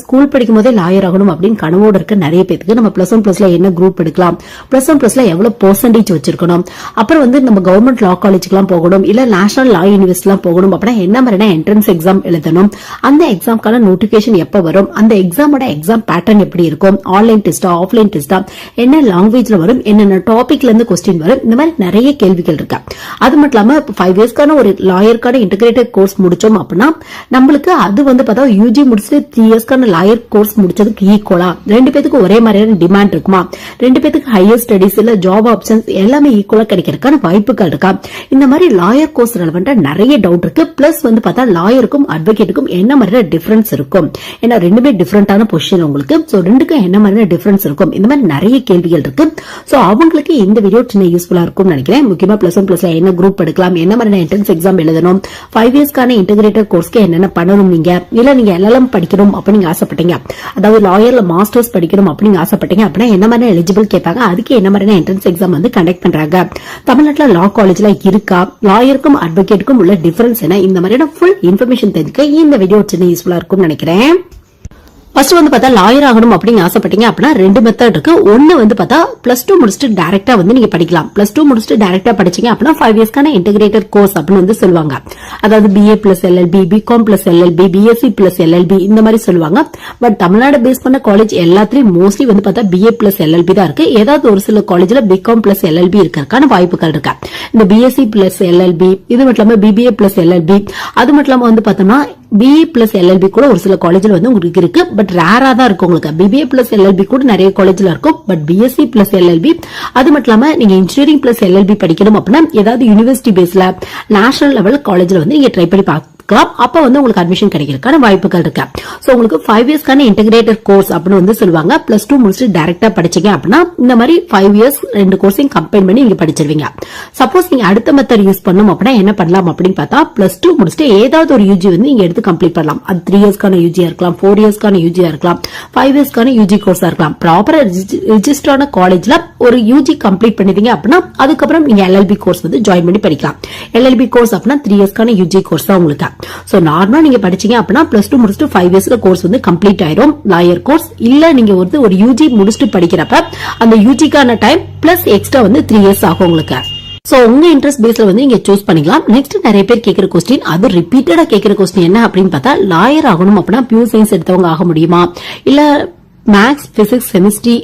School படிக்கும் போதே lawyer ஆகணும் அப்படின்னு கனவோடு இருக்க நிறைய பேருக்கு நம்ம பிளஸ் ஒன் பிளஸ்ல என்ன குரூப் எடுக்கலாம், பிளஸ் ஒன் பிளஸ்ல எவ்வளவு பெர்சன்டேஜ் வச்சிருக்கணும், அப்புறம் நம்ம கவர்மெண்ட் லா காலேஜுக்கு எல்லாம் போகணும், இல்ல நேஷனல் லா யூனிவர்சிட்டி எல்லாம் போகணும் அப்படின்னா என்ன மாதிரியான என்ட்ரன்ஸ் எக்ஸாம் எழுதணும், அந்த எக்ஸாம்க்கான நோட்டிபிகேஷன் எப்ப வரும், அந்த எக்ஸாமோட எக்ஸாம் பேட்டர்ன் எப்படி இருக்கும், ஆன்லைன் டெஸ்டா ஆஃப்லைன் டெஸ்டா, என்ன லாங்குவேஜ்ல வரும், என்னென்ன டாபிக்ல இருந்து கொஸ்டின் வரும், இந்த மாதிரி நிறைய கேள்விகள் இருக்கு. அது மட்டும் இல்லாம 5 இயர்ஸ்க்கான ஒரு லாயருக்கான இன்டகிரேட்டட் கோர்ஸ் முடிச்சோம் அப்படின்னா நம்மளுக்கு அது பார்த்தா யூஜி முடிச்சுட்டு 3 இயர்ஸ்க்கான லாயர் கோர்ஸ் முடிச்சதுக்கு ஈக்குவலா, ரெண்டு பேத்துக்கு ஒரே மாதிரியான டிமாண்ட் இருக்குமா, ரெண்டு பேத்துக்கு ஹையர் ஸ்டடிஸ் இல்ல ஜாப் ஆப்ஷன்ஸ் எல்லாமே ஈக்குவலா கிடைக்கிறதுக்கான வாய்ப்புகள் இருக்கா, இந்த மாதிரி லாயர் கோர்ஸ் ரெலவெண்டா நிறைய டவுட் இருக்கு. பிளஸ் பார்த்தா லாயருக்கும் அட்வொகேட்டுக்கும் என்ன மாதிரியான டிஃபரன்ஸ் இருக்கும், ஏன்னா ரெண்டுமே டிஃபரெண்டான பொசிஷன் உங்களுக்கு, சோ ரெண்டுக்கும் என்ன மாதிரியான டிஃபரன்ஸ் இருக்கும், இந்த மாதிரி நிறைய கேள்விகள் இருக்கு. சோ அவங்களுக்கு இந்த வீடியோ சின்ன யூஸ்ஃபுல்லா இருக்கும் நினைக்கிறேன். முக்கியமா பிளஸ் ஒன் பிளஸ்ல என்ன குரூப் எடுக்கலாம், என்ன மாதிரியான என்ட்ரன்ஸ் எக்ஸாம் எழுதணும், 5 இயர்ஸ்க்கான இன்டகிரேட்டட் கோர்ஸ்க்கு என்னென்ன பண்ணணும், நீங்க இல்ல நீங்க LLM படிக்கணும் அப்படின்னு ஆசைப்பட்டீங்க, அதாவது லாயர்ல மாஸ்டர்ஸ் படிக்கணும் அப்படின்னு ஆசைப்பட்டீங்க அப்படின்னா என்ன மாதிரி எலிஜிபிள் கேட்பாங்க, அதுக்கு என்ன மாதிரியான என்ட்ரன்ஸ் எக்ஸாம் கண்டக்ட் பண்றாங்க, தமிழ்நாட்டில் லா காலேஜ்ல இருக்கா, லாயருக்கும் அட்வொகேட்டுக்கும் உள்ள டிஃபரன்ஸ் என்ன, இந்த மாதிரியான ஃபுல் இன்ஃபர்மேஷன் தெரிஞ்சுக்க இந்த வீடியோ சின்ன யூஸ்ஃபுல்லா இருக்கும் நினைக்கிறேன். ஃபர்ஸ்ட் பார்த்தா லாயர் ஆகணும் அப்படின்னு ஆசைப்பட்டீங்க அப்படின்னா ரெண்டு மெத்தட் இருக்கு. ஒன்னு பார்த்தா பிளஸ் 2 முடிச்சுட்டு டைரக்டா நீங்க படிக்கலாம். பிளஸ் 2 முடிச்சுட்டு டைரக்டா படிச்சீங்க அப்படின்னா 5 இயர்ஸ்க்கான இன்டகிரேட்டட் கோர்ஸ் அப்படின்னு சொல்லுவாங்க. அதாவது BA plus LLB, BCom plus LLB, BSc plus LLB இந்த மாதிரி சொல்லுவாங்க. பட் தமிழ்நாடு பேஸ் பண்ண காலேஜ் எல்லாத்திலயும் மோஸ்ட்லி பார்த்தா BA பிளஸ் LLB தான் இருக்கு. ஏதாவது ஒரு சில காலேஜ்ல BCom பிளஸ் LLB இருக்கிறதுக்கான வாய்ப்புகள் இருக்கு. இந்த BSc பிளஸ் LLB, இது மட்டும் இல்லாம BBA பிளஸ் LLB, அது மட்டும் இல்லாம பார்த்தோம்னா BE பிளஸ் LLB கூட ஒரு சில காலேஜ்ல உங்களுக்கு இருக்கு. பட் ரேரா தான் இருக்கும் உங்களுக்கு. BBA பிளஸ் LLB கூட நிறைய காலேஜ்ல இருக்கும். பட் BSc பிளஸ் LLB, அது மட்டும் இல்லாம நீங்க இன்ஜினியரிங் பிளஸ் LLB படிக்கணும் அப்படின்னா ஏதாவது யூனிவர்சிட்டி பேஸ்ல நேஷனல் லெவல் காலேஜ்ல நீங்க ட்ரை பண்ணி பார்க்கலாம். அப்ப உங்களுக்கு அட்மிஷன் கிடைக்கிறதுக்கான வாய்ப்புகள் இருக்கு. சோ உங்களுக்கு 5 இயர்ஸ்க்கான இன்டகிரேட்டட் கோர்ஸ் அப்படின்னு சொல்லுவாங்க. பிளஸ் 2 முடிச்சுட்டு டைரக்டா படிச்சீங்க அப்படின்னா இந்த மாதிரி 5 இயர்ஸ் ரெண்டு கோர்ஸையும் கம்பைன் பண்ணி நீங்க படிச்சிருவீங்க. சப்போஸ் நீங்க அடுத்த மெத்தட் யூஸ் பண்ணணும் அப்படின்னா என்ன பண்ணலாம் அப்படின்னு பார்த்தா பிளஸ் 2 முடிச்சுட்டு ஏதாவது ஒரு யூஜி நீங்க எடுத்து கம்ப்ளீட் பண்ணலாம். அது 3 இயர்ஸ்க்கான யூஜியா இருக்கலாம், 4 இயர்ஸ்க்கான யூஜியா இருக்கலாம், 5 இயர்ஸ்க்கான யூஜி கோர்ஸா இருக்கலாம். ப்ராப்பரா ரெஜிஸ்டரான காலேஜ்ல ஒரு யூஜி கம்ப்ளீட் பண்ணிட்டீங்க அப்படின்னா அதுக்கப்புறம் நீங்க LLB கோர்ஸ் ஜாயின் பண்ணி படிக்கலாம். LLB கோர்ஸ் அப்படின்னா 3 இயர்ஸ்க்கான யூஜி கோர்ஸ் தான் உங்களுக்கு. சோ நார்மலா நீங்க படிச்சீங்க அப்படின்னா பிளஸ் 2 முடிச்சுட்டு 5 இயர்ஸ்ல கோர்ஸ் கம்ப்ளீட் ஆயிரும் லாயர் கோர்ஸ். இல்ல நீங்க ஒரு யூஜி முடிச்சுட்டு படிக்கிறப்ப அந்த யூஜிக்கான டைம் பிளஸ் எக்ஸ்ட்ரா 3 இயர்ஸ் ஆகும் உங்களுக்கு. சோ உங்க இன்ட்ரெஸ்ட் பேஸ்ல நீங்க சூஸ் பண்ணிக்கலாம். நெக்ஸ்ட் நிறைய பேர் கேட்கிற கொஸ்டின், அது ரிப்பீட்டடா கேட்கிற கொஸ்டின் என்ன அப்படின்னு பார்த்தா லாயர் ஆகணும் அப்படின்னா பியூர் சயின்ஸ் எடுத்தவங்க ஆக முடியுமா, இல்ல மேத்ஸ், பிசிக்ஸ், கெமிஸ்ட்ரி,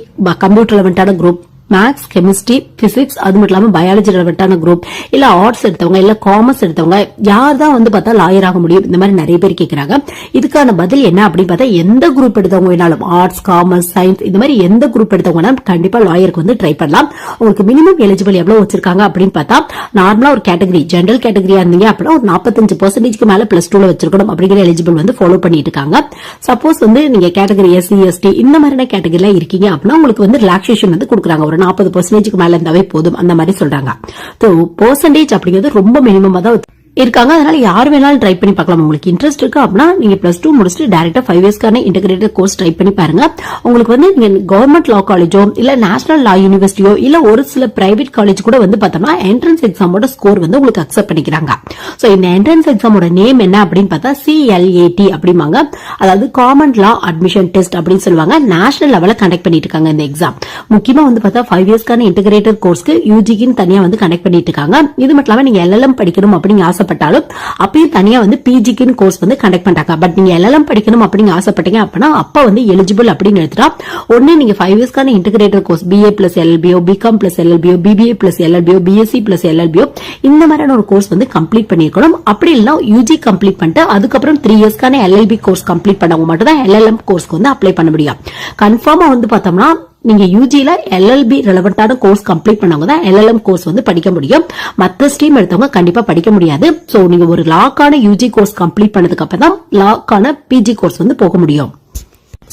கம்ப்யூட்டர் ரெலவென்டான குரூப், மேத்ஸ், கெமிஸ்ட்ரி, பிசிக்ஸ், அது மட்டும் இல்லாம பயாலஜி ரெலவென்டான குரூப், இல்ல ஆர்ட்ஸ் எடுத்தவங்க, இல்ல காமர்ஸ் எடுத்தவங்க யார் தான் பார்த்தா லாயர் ஆக முடியும், இந்த மாதிரி நிறைய பேர் கேட்கறாங்க. இதுக்கான பதில் என்ன அப்படின்னு பார்த்தா எந்த குரூப் எடுத்தவங்க வேணாலும், ஆர்ட்ஸ், காமர்ஸ், சயின்ஸ், இந்த மாதிரி எந்த குரூப் எடுத்தவங்க கண்டிப்பா லாயருக்கு ட்ரை பண்ணலாம். உங்களுக்கு மினிமம் எலிஜிபிள் எவ்வளவு வச்சிருக்காங்க அப்படின்னு பார்த்தா நார்மலா ஒரு கேட்டகரி ஜெனரல் கேட்டகரியா இருந்தீங்க அப்படின்னா ஒரு 45% மேல பிளஸ் 2ல வச்சிருக்கணும் அப்படிங்கிற எலிஜிபிள் ஃபாலோ பண்ணிட்டு இருக்காங்க. சப்போஸ் நீங்க கேட்டகரி SC, ST இந்த மாதிரியான கேட்டகரியில இருக்கீங்க அப்படின்னா உங்களுக்கு ரிலாக்சேஷன் கொடுக்குறாங்க. 40% மேல இருந்தாவே போதும் அந்த மாதிரி சொல்றாங்க. பெர்சன்டேஜ் அப்படிங்கிறது ரொம்ப மினிமமா தான் இருக்காங்க. அதனால யார் வேணாலும் ட்ரை பண்ணி பார்க்கலாம். உங்களுக்கு இன்ட்ரெஸ்ட் இருக்கு அப்படின்னா நீங்க பிளஸ் 2 முடிச்சுட்டு டைரக்டா 5 இயர்ஸ்க்கான இன்டகிரேட்டட் கோர்ஸ் ட்ரை பண்ணி பாருங்க. உங்களுக்கு நீங்க கவர்மெண்ட் லா காலேஜோ இல்ல நேஷனல் லா யூனிவர்சிட்டியோ இல்ல ஒரு சில பிரைவேட் காலேஜ் கூட பார்த்தோம்னா என்ட்ரன்ஸ் எக்ஸாமோட ஸ்கோர் உங்களுக்கு அக்செப்ட் பண்ணிக்கிறாங்க. சோ இந்த என்ட்ரன்ஸ் எக்ஸாமோட நேம் என்ன அப்படின்னு பார்த்தா CLAT அப்படிம்பாங்க. அதாவது காமன் லா அட்மிஷன் டெஸ்ட் அப்படின்னு சொல்லுவாங்க. நேஷனல் லெவல்ல கண்டக்ட் பண்ணிட்டு இருக்காங்க இந்த எக்ஸாம். முக்கியமா பார்த்தா 5 இயர்ஸ்க்கான இன்டகிரேட்டட் கோர்ஸ்க்கு யூஜிக்குன்னு தனியா கண்டக்ட் பண்ணிட்டு இருக்காங்க. இது மட்டும் இல்லாம நீங்க LLM படிக்கணும் அப்படின்னு ஆசைப்பட்டாலும் அப்பயும் தனியா PGக்கு கோர்ஸ் கண்டக்ட் பண்றாங்க. பட் நீங்க LLM படிக்கணும் அப்படின்னு ஆசைப்பட்டீங்க அப்படின்னா அப்ப எலிஜிபிள் அப்படின்னு எடுத்துட்டா ஒன்னு நீங்க 5 இயர்ஸ்க்கான integrated course BA plus LLBO, BCom plus LLBO, BBA plus LLBO, BSc plus LLBO இந்த மாதிரியான ஒரு கோர்ஸ் கம்ப்ளீட் பண்ணிருக்கணும். அப்படி இல்லைன்னா UG கம்ப்ளீட் பண்ணிட்டு அதுக்கப்புறம் 3 இயர்ஸ்க்கான LLB கோர்ஸ் கம்ப்ளீட் பண்ணவங்க மட்டும் தான் LLM கோர்ஸ்க்கு அப்ளை பண்ண முடியும். கன்ஃபார்மா பார்த்தோம்னா நீங்க யூஜில LLB ரெலவென்டான கோர்ஸ் கம்ப்ளீட் பண்ணவங்க தான் LLM கோர்ஸ் படிக்க முடியும். மத்த ஸ்ட்ரீம் எடுத்தவங்க கண்டிப்பா படிக்க முடியாது. சோ நீங்க ஒரு லாக்கான யூஜி கோர்ஸ் கம்ப்ளீட் பண்ணதுக்கு அப்புறம் தான் லாக்கான PG கோர்ஸ் போக முடியும்.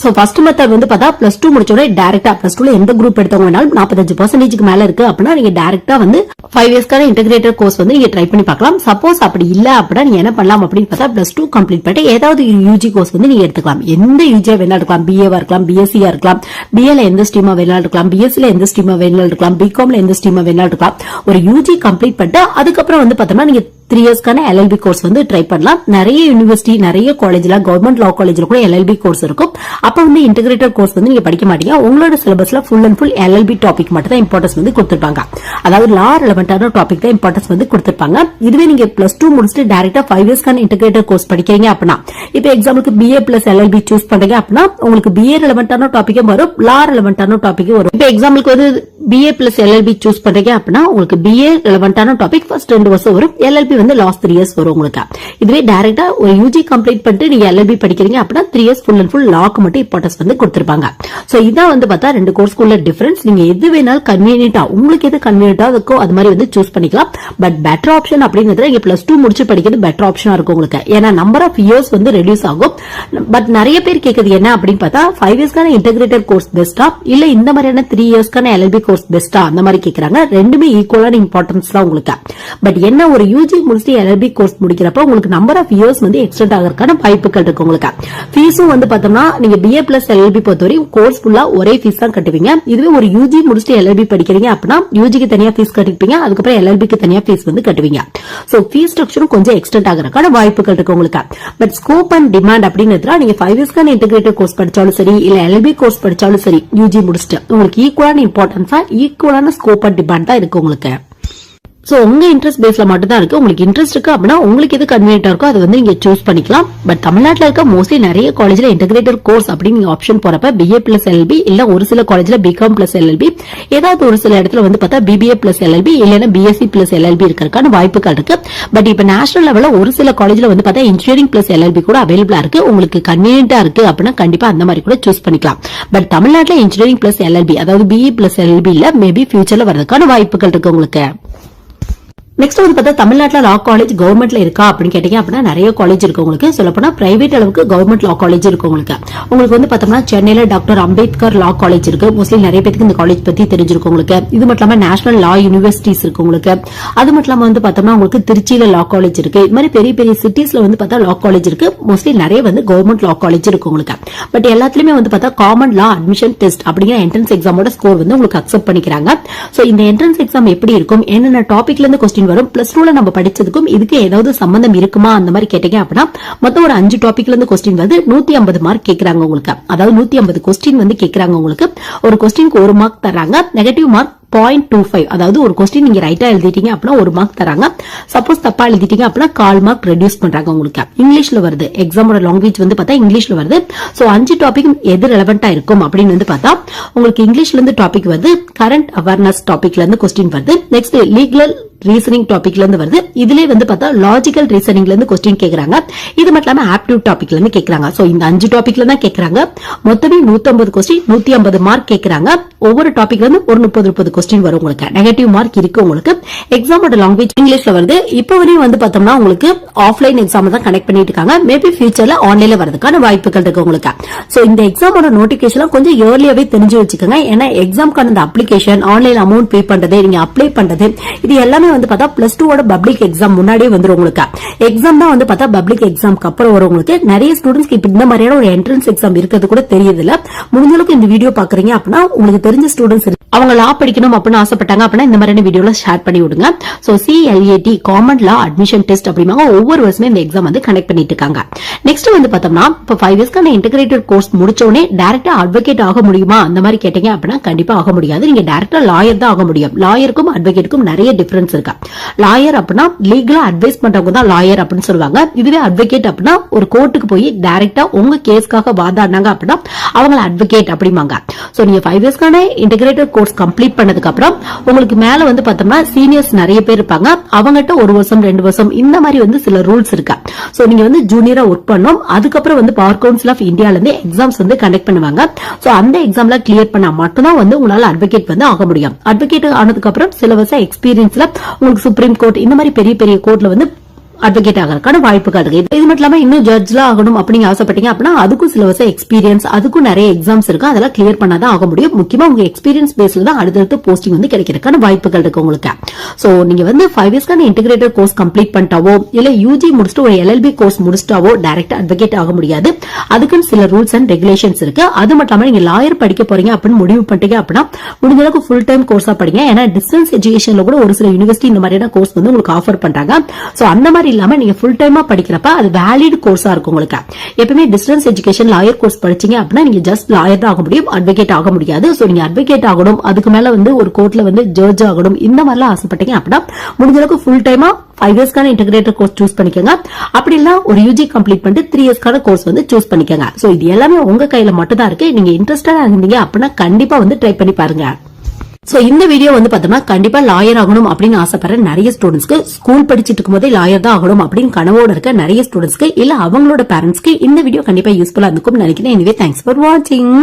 சோ ஃபர்ஸ்ட் மெத்தட் வந்து பார்த்தா பிளஸ் டூ முடிச்சோட டைரக்டா பிளஸ் டூல எந்த குரூப் எடுத்தவங்கனாலும் 45% மேல இருக்கு அப்படின்னா நீங்க டைரக்டா வந்து 5 இயர்ஸ்க்கான இன்டகிரேட்டட் கோர்ஸ் வந்து நீங்க ட்ரை பண்ணி பார்க்கலாம். சப்போஸ் அப்படி இல்ல அப்படின்னா நீங்க என்ன பண்ணலாம் அப்படின்னு பார்த்தா பிளஸ் டூ கம்ப்ளீட் பண்ணிட்டு ஏதாவது யூஜி கோர்ஸ் வந்து நீங்க எடுத்துக்கலாம். எந்த யூஜியா வேணா இருக்கலாம், பிஏவா இருக்கலாம், பிஎஸ்சியா இருக்கலாம், பிஏல எந்த ஸ்ட்ரீமா வேணா இருக்கலாம், பிஎஸ்சில எந்த ஸ்ட்ரீமா வேணா இருக்கலாம், பிகாம்ல எந்த ஸ்ட்ரீமா வேணா இருக்கலாம். ஒரு யூஜி கம்ப்ளீட் பண்ணிட்டு அதுக்கப்புறம் வந்து பார்த்தோம்னா நீங்க 3 இயர்ஸ்க்கான எல்எல்பி கோர்ஸ் வந்து ட்ரை பண்ணலாம். நிறைய யூனிவர்சிட்டி, நிறைய காலேஜ்ல, கவர்மெண்ட் லா காலேஜ்ல கூட எல்எல்பி கோர்ஸ் இருக்கும். அப்ப வந்து இன்டகிரேட்டட் கோர்ஸ் வந்து நீங்க படிக்க மாட்டீங்க. உங்களோட சிலபஸ்ல full and full LLB topic மட்டும் தான் இம்பார்ட்டன்ஸ் வந்து கொடுத்திருப்பாங்க. அதாவது லா ரெலவென்டான டாபிக் தான் இம்பார்ட்டன்ஸ் வந்து கொடுத்திருப்பாங்க. இதுவே நீங்க பிளஸ் டூ முடிச்சுட்டு டைரக்டா 5 இயர்ஸ்க்கான இன்டகிரேட்டட் கோர்ஸ் படிக்கிறீங்க அப்படின்னா, இப்ப எக்ஸாம்பிளுக்கு பிஏ பிளஸ் எல்எல்பி சூஸ் பண்றீங்க அப்படின்னா உங்களுக்கு பிஏ ரெலவென்டான டாபிக்கும் வரும், லா ரெலவென்டான டாபிக்கும் வரும். இப்ப எக்ஸாம்பிளுக்கு வந்து பிஏ பிளஸ் எல்எல்பி சூஸ் பண்றீங்க அப்படின்னா உங்களுக்கு பிஏ ரெலவென்டான டாபிக் ஃபர்ஸ்ட் 2 வருஷம் வரும், எல்எல்பி வந்து லாஸ்ட் 3 இயர்ஸ் வரும் உங்களுக்கு. இதுவே டைரக்டா ஒரு யூஜி கம்ப்ளீட் பண்ணிட்டு நீங்க எல்எல்பி படிக்கிறீங்க அப்படின்னா 3 இயர்ஸ் ஃபுல் அண்ட் ஃபுல் லாக்கு மட்டும் இம்பார்ட்டன்ஸ் வந்து கொடுத்திருப்பாங்க. சோ இதான் வந்து பார்த்தா ரெண்டு கோர்ஸ்க்குள்ள டிஃபரன்ஸ். நீங்க எது வேணாலும் கன்வீனியன்ட்டா உங்களுக்கு எது கன்வீனியன்ட்டா இருக்கோ அது மாதிரி வந்து சூஸ் பண்ணிக்கலாம். பட் பெட்டர் ஆப்ஷன் அப்படிங்கிறது நீங்க பிளஸ் டூ முடிச்சு படிக்கிறது பெட்டர் ஆப்ஷனா இருக்கும் உங்களுக்கு. ஏன்னா நம்பர் ஆஃப் இயர்ஸ் வந்து ரெடியூஸ் ஆகும். பட் நிறைய பேர் கேட்கறது என்ன அப்படின்னு பார்த்தா 5 இயர்ஸ்க்கான இன்டகிரேட்டட் கோர்ஸ் பெஸ்டா இல்ல இந்த மாதிரியான 3 இயர்ஸ்க்கான எல்எல்பி கோர்ஸ் பெஸ்டா அந்த மாதிரி கேட்கறாங்க. ரெண்டுமே ஈக்குவலான இம்பார்ட்டன்ஸ் தான் உங்களுக்கு. பட் என்ன ஒரு யூஜி முடிச்சு எல்எல்பி கோர்ஸ் முடிக்கிறப்ப உங்களுக்கு நம்பர் ஆஃப் இயர்ஸ் வந்து எக்ஸ்டெண்ட் ஆகிறதுக்கான வாய்ப்புகள் இருக்கு உங்களுக்கு. ஃபீஸும் வந்து பார்த்தோம்னா நீங்க பிஏ பிளஸ் எல்எல்பி பொறுத்தவரை கோர்ஸ் ஃபுல்லா ஒரே ஃபீஸ் தான் கட்டுவீங்க. இதுவே ஒரு யூஜி முடிச்சுட்டு எல்எல்பி படிக்கிறீங்க அப்படின்னா யூஜிக்கு தனியா ஃபீஸ் கட்டிருப்பீங்க, அதுக்கப்புறம் எல்எல்பிக்கு தனியா ஃபீஸ் வந்து கட்டுவீங்க. சோ ஃபீஸ் ஸ்ட்ரக்சரும் கொஞ்சம் எக்ஸ்டெண்ட் ஆகிறதுக்கான வாய்ப்புகள் இருக்கு உங்களுக்கு. பட் ஸ்கோப் அண்ட் டிமாண்ட் அப்படின்னு நீங்க 5 இயர்ஸ்க்கான இன்டகிரேட்டட் கோர்ஸ் படிச்சாலும் சரி இல்ல எல்எல்பி கோர்ஸ் படிச்சாலும் சரி யூஜி முடிச்சுட்டு உங்களுக்கு ஈக்குவலான இம்பார்ட்டன்ஸா ஈக்குவலான ஸ்கோப் அண்ட் டிமாண்ட் தான் இருக்கு உங்களுக்கு. சோ உங்க இன்ட்ரெஸ்ட் பேஸ்ல மட்டும் தான் இருக்கு. உங்களுக்கு இன்ட்ரெஸ்ட் இருக்கு அப்படின்னா உங்களுக்கு எது கன்வீனியன்ட்டா இருக்கோ அது வந்து நீங்க சூஸ் பண்ணிக்கலாம். பட் தமிழ்நாட்டில் இருக்க மோஸ்ட்லி நிறைய காலேஜ்ல இன்டகிரேட்டட் கோர்ஸ் அப்படின்னு நீங்க ஆப்ஷன் போறப்ப பிஏ பிளஸ் எல்எல்பி இல்ல ஒரு சில காலேஜ்ல பிகாம் பிளஸ் எல்எல்பி, ஏதாவது ஒரு சில இடத்துல வந்து பார்த்தா பிபிஏ பிளஸ் எல்எல்பி இல்லைன்னா பிஎஸ்சி பிளஸ் எல்எல்பி இருக்கிறதுக்கான வாய்ப்புகள் இருக்கு. பட் இப்ப நேஷனல் லெவல்ல ஒரு சில காலேஜ்ல வந்து பார்த்தா இன்ஜினியரிங் பிளஸ் எல்எல்பி கூட அவைலபிளா இருக்கு. உங்களுக்கு கன்வீனியன்ட்டா இருக்கு அப்படின்னா கண்டிப்பா அந்த மாதிரி கூட சூஸ் பண்ணிக்கலாம். பட் தமிழ்நாட்டில் இன்ஜினியரிங் பிளஸ் எல்எல்பி அதாவது பிஇ பிளஸ் எல்எல்பி இல்ல மேபி ஃபியூச்சர்ல வரதுக்கான வாய்ப்புகள் இருக்கு உங்களுக்கு. நெக்ஸ்ட் வந்து பார்த்தா தமிழ்நாட்டில் லா காலேஜ் கவர்மெண்ட்ல இருக்கா அப்படின்னு கேட்டீங்க அப்படின்னா நிறைய காலேஜ் இருக்கு உங்களுக்கு. சொல்லப்போனா பிரைவேட் அளவுக்கு கவர்மெண்ட் லா காலேஜ் இருக்கு உங்களுக்கு. உங்களுக்கு வந்து பார்த்தோம்னா சென்னையில டாக்டர் அம்பேத்கர் லா காலேஜ் இருக்கு. மோஸ்ட்லி நிறைய பேருக்கு இந்த காலேஜ் பத்தி தெரிஞ்சிருக்கு உங்களுக்கு. இது மட்டும் இல்லாம நேஷனல் லா யூனிவர்சிட்டிஸ் இருக்கு உங்களுக்கு. அது மட்டும் இல்லாம வந்து பார்த்தோம்னா உங்களுக்கு திருச்சியில லா காலேஜ் இருக்கு. இது மாதிரி பெரிய பெரிய சிட்டிஸ்ல வந்து பார்த்தா லா காலேஜ் இருக்கு. மோஸ்ட்லி நிறைய வந்து கவர்மெண்ட் லா காலேஜ் இருக்கு உங்களுக்கு. பட் எல்லாத்துலயுமே வந்து பார்த்தா காமன் லா அட்மிஷன் டெஸ்ட் அப்படிங்கிற என்ட்ரன்ஸ் எக்ஸாமோட ஸ்கோர் வந்து உங்களுக்கு அக்செப்ட் பண்ணிக்கிறாங்க. சோ இந்த என்ட்ரன்ஸ் எக்ஸாம் எப்படி இருக்கும், என்னென்ன டாபிக்ல இருந்து கொஸ்டின் வரும், பிளஸ் டூல நம்ம படிச்சதுக்கும் இதுக்கு ஏதாவது சம்பந்தம் இருக்குமா அந்த மாதிரி கேட்டீங்க அப்படின்னா மொத்தம் ஒரு 5 டாபிக்ல இருந்து கொஸ்டின் வந்து 150 மார்க் கேட்கறாங்க உங்களுக்கு. அதாவது 150 கொஸ்டின் வந்து கேட்கறாங்க உங்களுக்கு. ஒரு கொஸ்டினுக்கு 1 மார்க் தராங்க. நெகட்டிவ் மார்க் 0.25, அதாவது ஒரு கொஸ்டின் நீங்க ரைட்டா எழுதிட்டீங்க அப்படின்னா 1 மார்க் தராங்க. சப்போஸ் தப்பா எழுதிட்டீங்க அப்படின்னா 1/4 மார்க் ரெடியூஸ் பண்றாங்க உங்களுக்கு. இங்கிலீஷ்ல வருது, எக்ஸாமோட லாங்குவேஜ் வந்து பார்த்தா இங்கிலீஷ்ல வருது. சோ 5 டாபிக் எது ரெலவெண்டா இருக்கும் அப்படின்னு வந்து பார்த்தா உங்களுக்கு இங்கிலீஷ்ல இருந்து டாபிக் வருது, கரண்ட் அவேர்னஸ் டாபிக்ல இருந்து கொஸ்டின் வருது, நெக்ஸ்ட் லீகல் ரீசனிங் டாபிக்ல இருந்து வருது. இதுல வந்து பார்த்தா லாஜிக்கல் ரீசனிங்ல இருந்து கொஸ்டின் கேக்குறாங்க. இது மட்டும் இல்லாம ஆப்டிடியூட் டாபிக்ல இருந்து கேக்குறாங்க. சோ இந்த 5 டாபிக்ல தான் கேக்குறாங்க. மொத்தமே 150 கொஸ்டின், 150 மார்க் கேக்குறாங்க. ஒவ்வொரு டாபிக்ல இருந்து ஒரு 30 கொஸ்டின் வரும் உங்களுக்கு. நெகட்டிவ் மார்க் இருக்கு உங்களுக்கு. எக்ஸாமோட லாங்குவேஜ் இங்கிலீஷ்ல வருது. இப்போ வரையும் வந்து பார்த்தோம்னா உங்களுக்கு ஆஃப்லைன் எக்ஸாம் தான் கனெக்ட் பண்ணிட்டு இருக்காங்க. மேபி ஃபியூச்சர்ல ஆன்லைன்ல வரதுக்கான வாய்ப்புகள் இருக்கு உங்களுக்கு. சோ இந்த எக்ஸாமோட நோட்டிபிகேஷன் கொஞ்சம் ஏர்லியாவே தெரிஞ்சு வச்சுக்கோங்க. ஏன்னா எக்ஸாம்க்கான இந்த அப்ளிகேஷன், ஆன்லைன் அமௌண்ட் பே பண்றது, நீங்க அப்ளை பண்றது, இது எல்லாமே வந்து பார்த்தா பிளஸ் டூவோட பப்ளிக் எக்ஸாம் முன்னாடியே வந்துரும் உங்களுக்கு. எக்ஸாம் தான் வந்து பார்த்தா பப்ளிக் எக்ஸாம்க்கு அப்புறம் வரும் உங்களுக்கு. நிறைய ஸ்டூடெண்ட்ஸ்க்கு இப்ப இந்த மாதிரியான ஒரு என்ட்ரன்ஸ் எக்ஸாம் இருக்கிறது கூட தெரியல. முடிஞ்ச அளவுக்கு இந்த வீடியோ பாக்குறீங்க அப்படின்னா உங்களுக்கு தெரிஞ்ச ஸ்டூடெண்ட்ஸ் அவங்க லா படிக்கணும் அப்படின்னு ஆசைப்பட்டாங்க அப்படின்னா இந்த மாதிரியான வீடியோல ஷேர் பண்ணி விடுங்க. சோ CLAT காமன் லா அட்மிஷன் டெஸ்ட் அப்படிங்க ஒவ்வொரு வருஷமே இந்த எக்ஸாம் வந்து கனெக்ட் பண்ணிட்டு இருக்காங்க. நெக்ஸ்ட் வந்து பார்த்தோம்னா இப்ப 5 இயர்ஸ்க்கான இன்டகிரேட்டட் கோர்ஸ் முடிச்ச உடனே டைரக்டா அட்வொகேட் ஆக முடியுமா அந்த மாதிரி கேட்டீங்க அப்படின்னா கண்டிப்பா ஆக முடியாது. நீங்க டைரக்டா லாயர் தான் ஆக முடியும். லாயருக்கும் அட்வொகேட்டுக்கும் நிறைய டிஃபரன்ஸ் இருக்கு. லாயர் அப்படின்னா லீகலா அட்வைஸ் பண்றவங்க தான் லாயர் அப்படின்னு சொல்லுவாங்க. இதுவே அட்வொகேட் அப்படின்னா ஒரு கோர்ட்டுக்கு போய் டைரக்டா உங்க கேஸ்க்காக வாதாடினாங்க அப்படின்னா அவங்க அட்வொகேட் அப்படிமாங்க. சோ நீங்க 5 இயர்ஸ்க்கான இன்டகிரேட்டட் கோர்ஸ் கம்ப்ளீட் பண்ணதுக்கு அப்புறம் உங்களுக்கு மேல வந்து பார்த்தோம்னா சீனியர்ஸ் நிறைய பேர் இருப்பாங்க. அவங்ககிட்ட 1 வருஷம் 2 வருஷம் இந்த மாதிரி வந்து சில ரூல்ஸ் இருக்கு. சோ நீங்க வந்து ஜூனியரா ஒர்க் பண்ணணும். அதுக்கப்புறம் வந்து பவர் கவுன்சில் ஆஃப் இந்தியால இருந்து எக்ஸாம்ஸ் வந்து கண்டக்ட் பண்ணுவாங்க. சோ அந்த எக்ஸாம்ல கிளியர் பண்ணா மட்டும்தான் வந்து உங்களால அட்வொகேட் வந்து ஆக முடியும். அட்வொகேட் ஆனதுக்கு அப்புறம் சில வருஷம் எக்ஸ்பீரியன்ஸ்ல உங்களுக்கு சுப்ரீம் கோர்ட் இந்த மாதிரி பெரிய பெரிய கோர்ட்ல வந்து அட்வொகேட் ஆகிறதுக்கான வாய்ப்புகள் இருக்கு. இது மட்டும் இல்லாம இன்னும் ஜட்ஜ்லாம் ஆகணும் அப்படின்னு ஆசைப்பட்டீங்க அப்படின்னா அதுக்கும் சில வருஷம் எக்ஸ்பீரியன்ஸ், அதுக்கும் நிறைய எக்ஸாம்ஸ் இருக்கு, அதெல்லாம் கிளியர் பண்ணாதான் ஆக முடியும். முக்கியமா உங்க எக்ஸ்பீரியன்ஸ் பேஸ்ல தான் அடுத்தடுத்து போஸ்டிங் வந்து கிடைக்கிறதுக்கான வாய்ப்புகள் இருக்கு உங்களுக்கு. சோ நீங்க வந்து 5 இயர்ஸ்க்கான இன்டிகிரேட்டட் கோர்ஸ் கம்ப்ளீட் பண்ணிட்டாவோ இல்ல யூஜி முடிச்சுட்டு ஒரு LLB கோர்ஸ் முடிச்சிட்டாவோ டைரக்ட் அட்வொகேட் ஆக முடியாது. அதுக்குன்னு சில ரூல்ஸ் அண்ட் ரெகுலேஷன்ஸ் இருக்கு. அது மட்டும் இல்லாம நீங்க லாயர் படிக்க போறீங்க அப்படின்னு முடிவு பண்ணிட்டீங்க அப்படின்னா முடிஞ்ச அளவுக்கு ஃபுல் டைம் கோர்ஸா படிங்க. ஏன்னா டிஸ்டன்ஸ் எஜுகேஷன்ல கூட ஒரு சில யூனிவர்சிட்டி இந்த மாதிரியான கோர்ஸ் வந்து உங்களுக்கு ஆஃபர் பண்றாங்க. சோ அந்த மாதிரி இல்லாம நீங்க ஃபுல் டைமா படிக்கிறப்ப அது வேலிட் கோர்ஸா இருக்கும் உங்களுக்கு. எப்பவுமே டிஸ்டன்ஸ் எஜுகேஷன் லாயர் கோர்ஸ் படிச்சீங்க அப்படின்னா நீங்க ஜஸ்ட் லாயர் தான் ஆக முடியும், அட்வொகேட் ஆக முடியாது. சோ நீங்க அட்வொகேட் ஆகணும், அதுக்கு மேல வந்து ஒரு கோர்ட்ல வந்து ஜட்ஜ் ஆகணும், இந்த மாதிரிலாம் ஆசைப்பட்டீங்க அப்படின்னா முடிஞ்ச அளவுக்கு ஃபுல் டைமா 5 இயர்ஸ்க்கான இன்டிகிரேட்டட் கோர்ஸ் சூஸ் பண்ணிக்கோங்க. அப்படி இல்ல ஒரு யூஜி கம்ப்ளீட் பண்ணிட்டு 3 இயர்ஸ்க்கான கோர்ஸ் வந்து சூஸ் பண்ணிக்கோங்க. சோ இது எல்லாமே உங்க கையில மட்டும் தான் இருக்கு. நீங்க இன்ட்ரெஸ்டடா இருந்தீங்க அப்படின்னா கண்டிப்பா வந்து ட்ரை பண்ணி பாருங்க. சோ இந்த வீடியோ வந்து பார்த்தோம்னா கண்டிப்பா லாயர் ஆகணும் அப்படின்னு ஆசைப்படுற நிறைய ஸ்டூடெண்ட்ஸ்க்கு, ஸ்கூல் படிச்சிட்டு இருக்கும் போதே லாயர் தான் ஆகணும் அப்படின்னு கனவோட இருக்க நிறைய ஸ்டூடெண்ட்ஸ்க்கு இல்ல அவங்களோட பேரண்ட்ஸ்க்கு இந்த வீடியோ கண்டிப்பா யூஸ்ஃபுல்லா இருக்கும் நினைக்கிறேன். எனவே தேங்க்ஸ் ஃபார் வாட்சிங்.